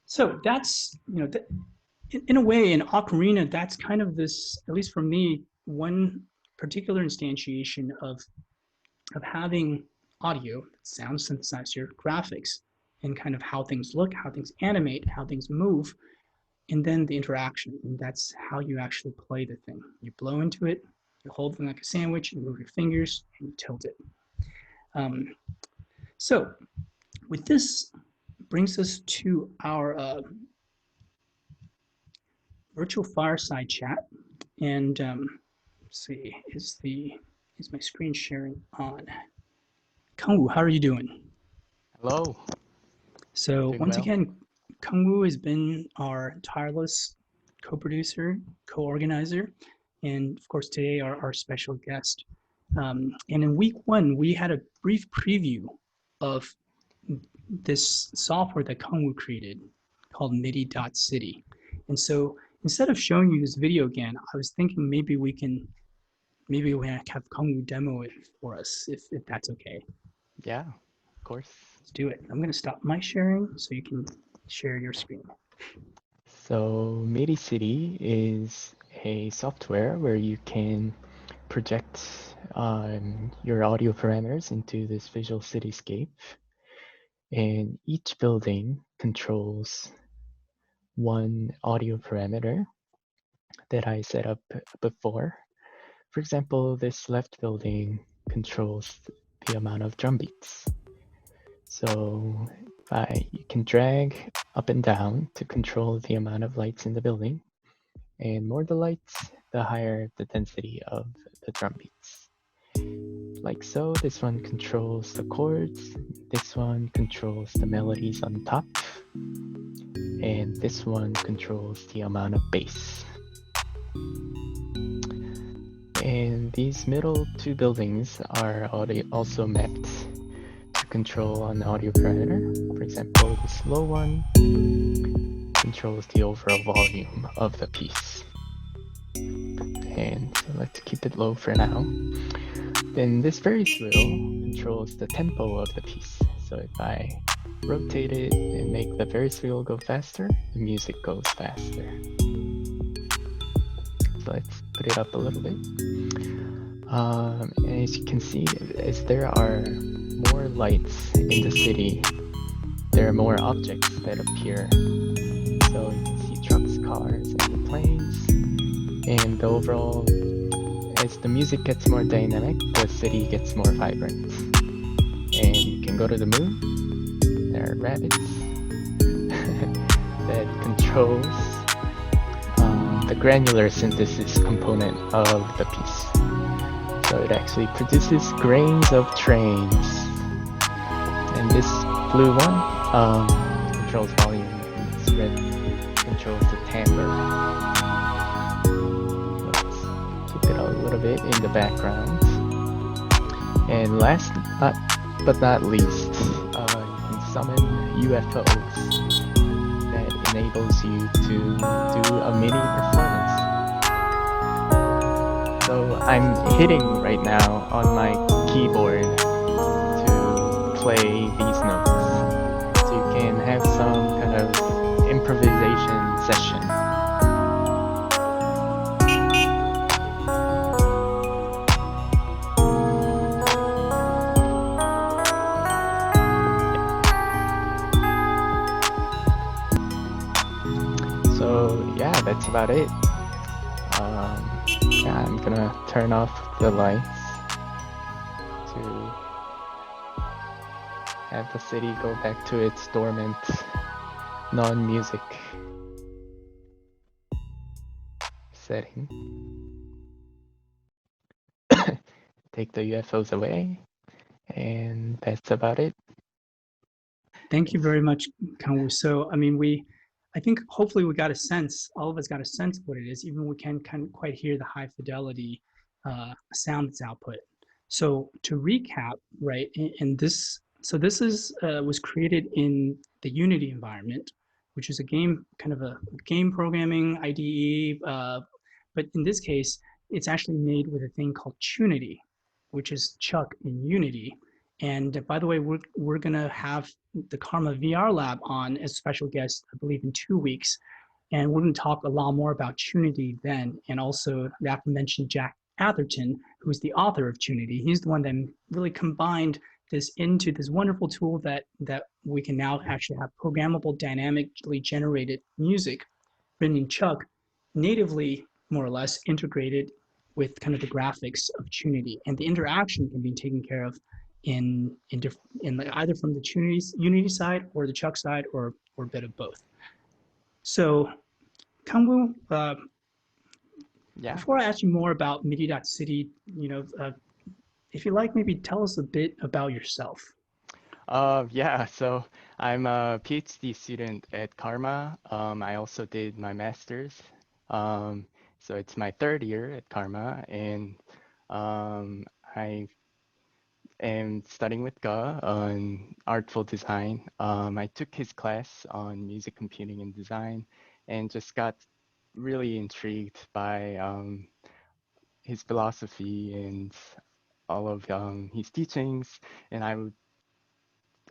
So that's, in a way, in ocarina, that's kind of this, at least for me, one particular instantiation of having audio, sound synthesizer, graphics, and kind of how things look, how things animate, how things move, and then the interaction. And that's how you actually play the thing. You blow into it, you hold it like a sandwich, you move your fingers, and you tilt it. So with this brings us to our virtual fireside chat. And let's see, is my screen sharing on? Kunwoo, how are you doing? Hello. So Doing once well. again, Kunwoo has been our tireless co-producer, co-organizer, and of course today our special guest. And in week one, we had a brief preview of this software that Kunwoo created called MIDI.city. And so instead of showing you this video again, I was thinking maybe we can have Kunwoo demo it for us, if that's okay. Yeah, of course. Let's do it. I'm going to stop my sharing so you can share your screen. So MIDI City is a software where you can project your audio parameters into this visual cityscape. And each building controls one audio parameter that I set up before. For example, this left building controls the amount of drum beats. So you can drag up and down to control the amount of lights in the building. And more the lights, the higher the density of the drum beats. Like so, this one controls the chords, this one controls the melodies on top, and this one controls the amount of bass. And these middle two buildings are also mapped to control an audio parameter. For example, this low one controls the overall volume of the piece. And so let's keep it low for now. Then this Ferris wheel controls the tempo of the piece. So if I rotate it and make the Ferris wheel go faster, the music goes faster. So let's put it up a little bit. And as you can see, as there are more lights in the city, there are more objects that appear. So you can see trucks, cars, and planes. And the overall, as the music gets more dynamic, the city gets more vibrant. And you can go to the moon. There are rabbits that controls the granular synthesis component of the piece. So it actually produces grains of trains. And this blue one controls volume, and this red controls the timbre. Let's keep it a little bit in the background. And last but not least, you can summon UFOs that enables you to do a mini performance. So I'm hitting right now on my keyboard to play these notes. So you can have some kind of improvisation session. So yeah, that's about it. Yeah, I'm gonna turn off the lights to have the city go back to its dormant non-music setting. Take the UFOs away, and that's about it. Thank you very much, Kunwoo. So, I mean, I think hopefully we got a sense, all of us got a sense of what it is, even we can't kind of quite hear the high fidelity sound that's output. So to recap, right, this was created in the Unity environment, which is a game, kind of a game programming IDE but in this case, it's actually made with a thing called Tunity, which is Chuck in Unity. And by the way, we're gonna have the Karma VR Lab on as a special guest, I believe, in 2 weeks, and we're going to talk a lot more about Tunity then, and also the aforementioned Jack Atherton, who's the author of Tunity. He's the one that really combined this into this wonderful tool that we can now actually have programmable, dynamically generated music written in Chuck, natively more or less integrated with kind of the graphics of Tunity, and the interaction can be taken care of in either from the Unity side or the Chuck side, or a bit of both. So, Kunwoo, Yeah. before I ask you more about MIDI.city, if you like, maybe tell us a bit about yourself. Yeah, so I'm a PhD student at Karma. I also did my master's. So it's my third year at Karma, and I am studying with Ga on Artful design. I took his class on music computing and design, and just got really intrigued by his philosophy and all of his teachings, and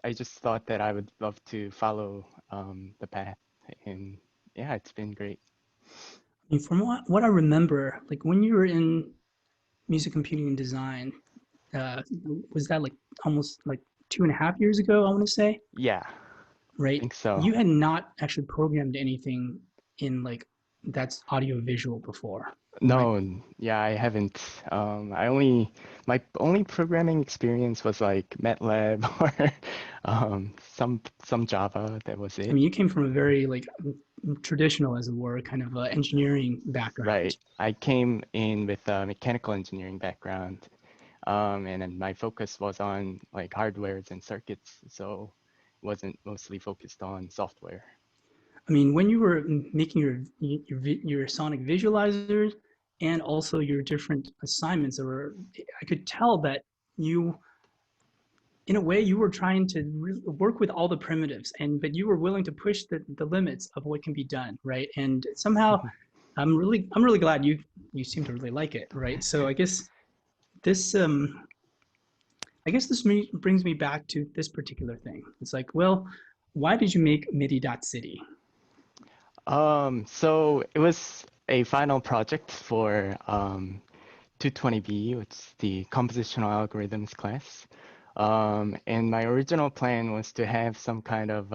I just thought that I would love to follow the path, and yeah, it's been great. I mean, from what I remember, like when you were in music computing and design, uh, was that like almost like 2.5 years ago, I want to say, Yeah, I right? think so. You had not actually programmed anything in like that's audiovisual before, right? No, yeah, I haven't. My only programming experience was like MATLAB or some Java. That was I it. mean, you came from a very like traditional, as it were, kind of engineering Right. background. I came in with a mechanical engineering background, and then my focus was on like hardwares and circuits, so wasn't mostly focused on software. I mean, when you were making your sonic visualizers and also your different assignments, I could tell that you, in a way, you were trying to work with all the primitives, but you were willing to push the limits of what can be done, right? And somehow, I'm really glad you seem to really like it, right? So this I guess this brings me back to this particular thing. It's like, well, why did you make MIDI.city? So it was a final project for 220B, which is the compositional algorithms class. And my original plan was to have some kind of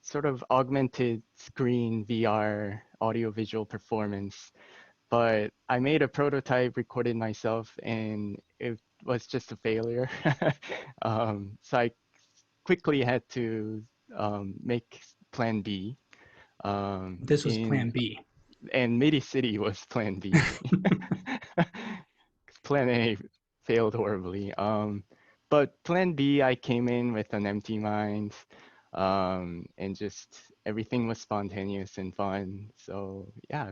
sort of augmented screen VR audiovisual performance, but I made a prototype, recorded myself, and it was just a failure. So I quickly had to make plan B. This was In Plan B. and MIDI City was plan B. Plan A failed horribly. But plan B, I came in with an empty mind, and just everything was spontaneous and fun. So yeah.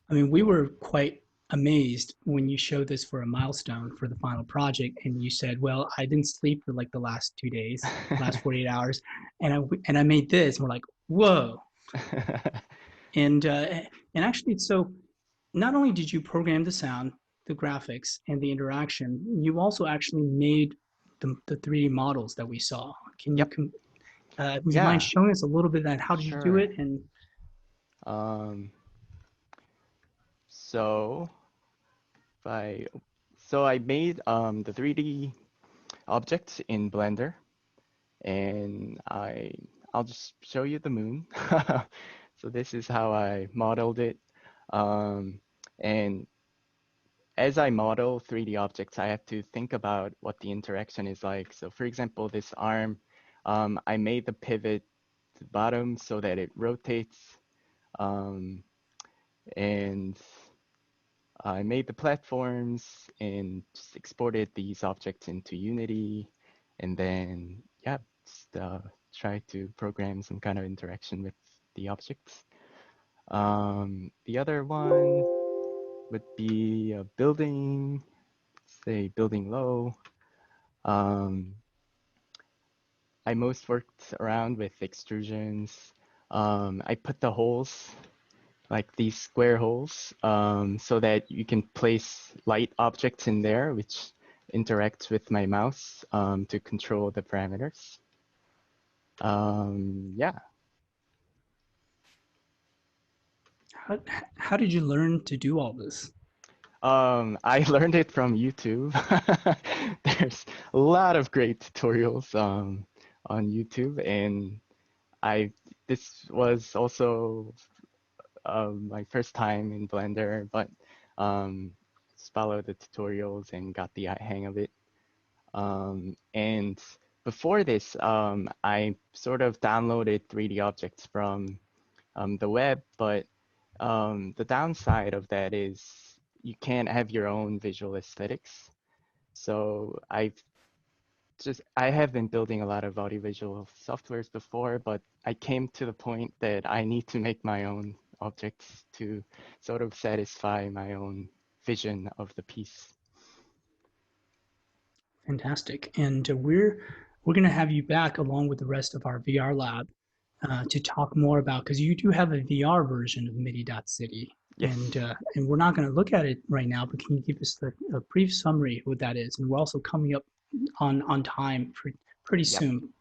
I mean, we were quite amazed when you showed this for a milestone for the final project, and you said, "Well, I didn't sleep for like the last 2 days, last 48 hours, and I made this." And we're like, "Whoa!" And actually, so not only did you program the sound, the graphics, and the interaction, you also actually made the 3D models that we saw. Can you Yep. would you mind Yeah, showing us a little bit of that? How did you do sure. it? And Um, so I I made the 3D objects in Blender, and I'll just show you the moon. So this is how I modeled it. Um, and as I model 3D objects, I have to think about what the interaction is like. So for example, this arm, I made the pivot to the bottom so that it rotates. Um, and I made the platforms and just exported these objects into Unity. And then, yeah, just try to program some kind of interaction with the objects. The other one would be a building, say building low. Um, I most worked around with extrusions. I put the holes like these square holes, so that you can place light objects in there, which interacts with my mouse to control the parameters. Yeah. How did you learn to do all this? I learned it from YouTube. There's a lot of great tutorials on YouTube, and this was also my first time in Blender, but just followed the tutorials and got the hang of it. And before this, I sort of downloaded 3D objects from the web, but the downside of that is you can't have your own visual aesthetics. So I have been building a lot of audiovisual softwares before, but I came to the point that I need to make my own objects to sort of satisfy my own vision of the piece. Fantastic. And we're going to have you back along with the rest of our VR lab to talk more about, because you do have a VR version of MIDI.city. Yes. And we're not going to look at it right now, but can you give us a brief summary of what that is? And we're also coming up on time pretty soon.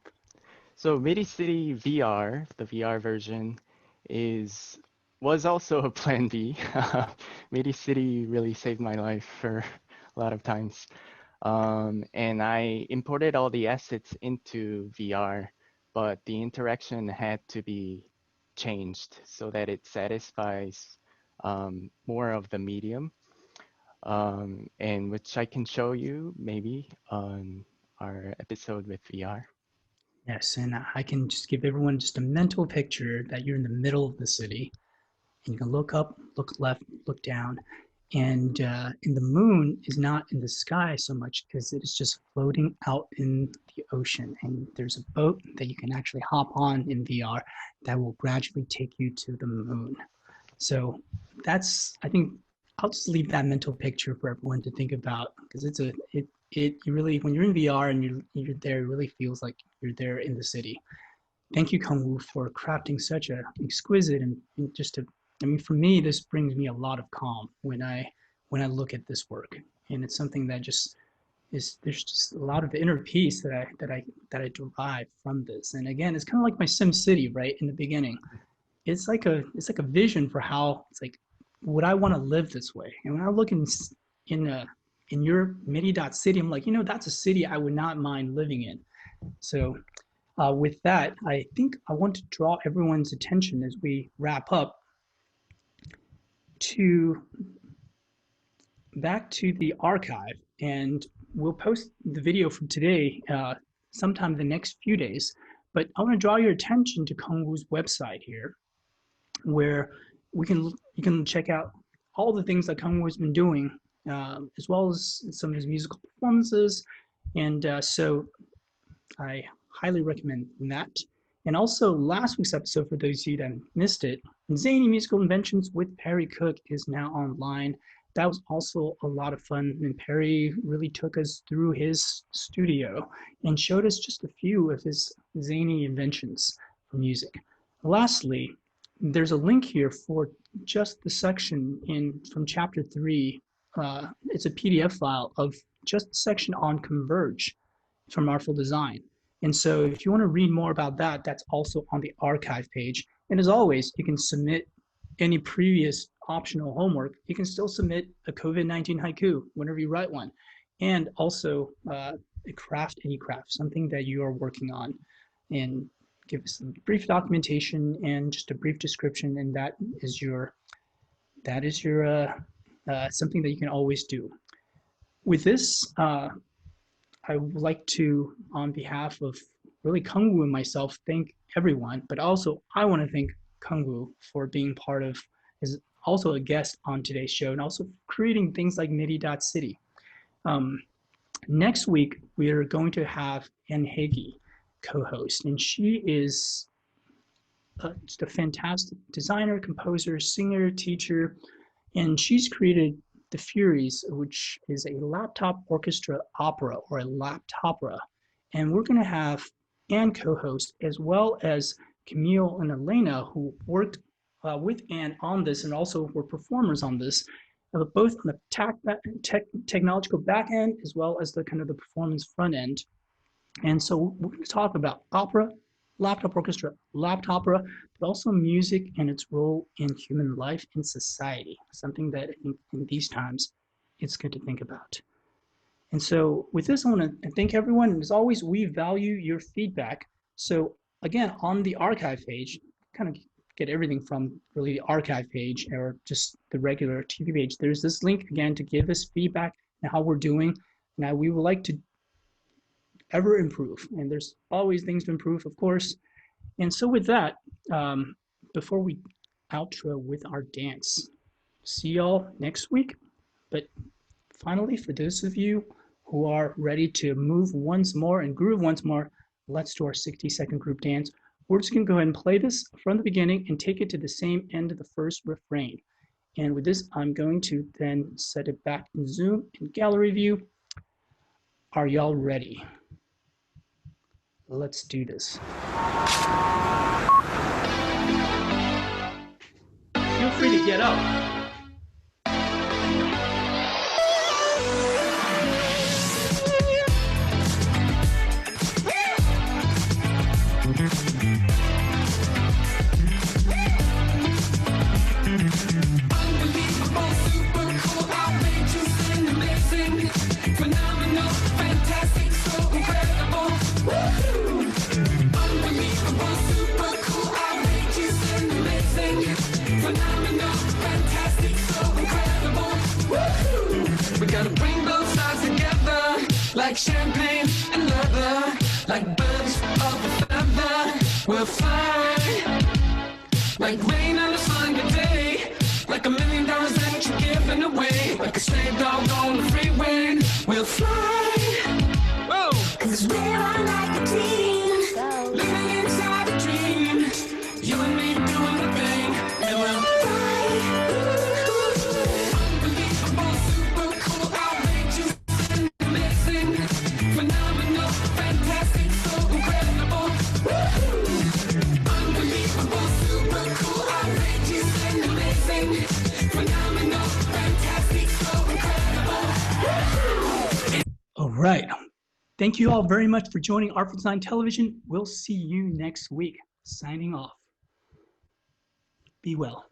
So MIDI City VR, the VR version, was also a plan B. MIDI City really saved my life for a lot of times. And I imported all the assets into VR, but the interaction had to be changed so that it satisfies more of the medium, and which I can show you maybe on our episode with VR. Yes, and I can just give everyone just a mental picture that you're in the middle of the city, and you can look up, look left, look down, and the moon is not in the sky so much as it is just floating out in the ocean. And there's a boat that you can actually hop on in VR that will gradually take you to the moon. So I think I'll just leave that mental picture for everyone to think about, because it really, when you're in VR and you're there, it really feels like you're there in the city. Thank you, Kunwoo, for crafting such an exquisite and just a, I mean, for me, this brings me a lot of calm when I look at this work, and it's something that just is, there's just a lot of inner peace that I derive from this. And again, it's kind of like my Sim City, right in the beginning. It's like a vision for how it's like, would I want to live this way? And when I look in your MIDI.city, I'm like, that's a city I would not mind living in. So with that, I think I want to draw everyone's attention as we wrap up back to the archive, and we'll post the video from today sometime the next few days. But I want to draw your attention to Kunwoo's website here, where you can check out all the things that Kunwoo has been doing, as well as some of his musical performances. And so I highly recommend that. And also last week's episode, for those of you that missed it, Zany Musical Inventions with Perry Cook is now online. That was also a lot of fun, and Perry really took us through his studio and showed us just a few of his zany inventions for music. Lastly, there's a link here for just the section from chapter 3. It's a PDF file of just the section on Converge from Artful Design. And so if you want to read more about that, that's also on the archive page. And as always, you can submit any previous optional homework. You can still submit a COVID-19 haiku whenever you write one. And also a craft, any craft, something that you are working on. And give us some brief documentation and just a brief description, and that is your something that you can always do. With this, I would like to, on behalf of really Kunwoo and myself, thank everyone, but also I want to thank Kunwoo for being part of, as also a guest on today's show, and also creating things like MIDI.city. Next week, we are going to have Ann Hagee co-host, and she is just a fantastic designer, composer, singer, teacher, and she's created The Furies, which is a laptop orchestra opera, or a laptopera. And we're going to have Anne co-host, as well as Camille and Elena, who worked with Anne on this, and also we're performers on this, both on the technological back end as well as the kind of the performance front end. And so we're going to talk about opera, laptop orchestra, laptop opera, but also music and its role in human life and society, something that I think in these times it's good to think about. And so with this, I want to thank everyone. And as always, we value your feedback. So again, on the archive page, kind of get everything from really the archive page or just the regular TV page. There's this link again to give us feedback and how we're doing. Now we would like to ever improve, and there's always things to improve, of course. And so with that, before we outro with our dance, see y'all next week. But finally, for those of you who are ready to move once more and groove once more, let's do our 60-second group dance. We're just gonna go ahead and play this from the beginning and take it to the same end of the first refrain. And with this, I'm going to then set it back in Zoom and gallery view. Are y'all ready? Let's do this. Feel free to get up. Unbelievable, super cool, outrageous and amazing, phenomenal, fantastic, so incredible. Woo! Unbelievable, super cool, outrageous and amazing, phenomenal, fantastic, so incredible. Woo! We gotta bring both sides together, like champagne and leather, like birds of a feather. We'll fly like rain on a sunny day, like $1 million that you're giving away, like a stray dog on the freeway. We'll fly, whoa, 'cause we're on like a team, living inside a dream. You and me doing the thing, and we'll fly. Unbelievable, super cool, outrageous and amazing, phenomenal, fantastic, so incredible. Unbelievable, super cool, outrageous and amazing, phenomenal, fantastic, so incredible. All right. Thank you all very much for joining Artful Design Television. We'll see you next week. Signing off. Be well.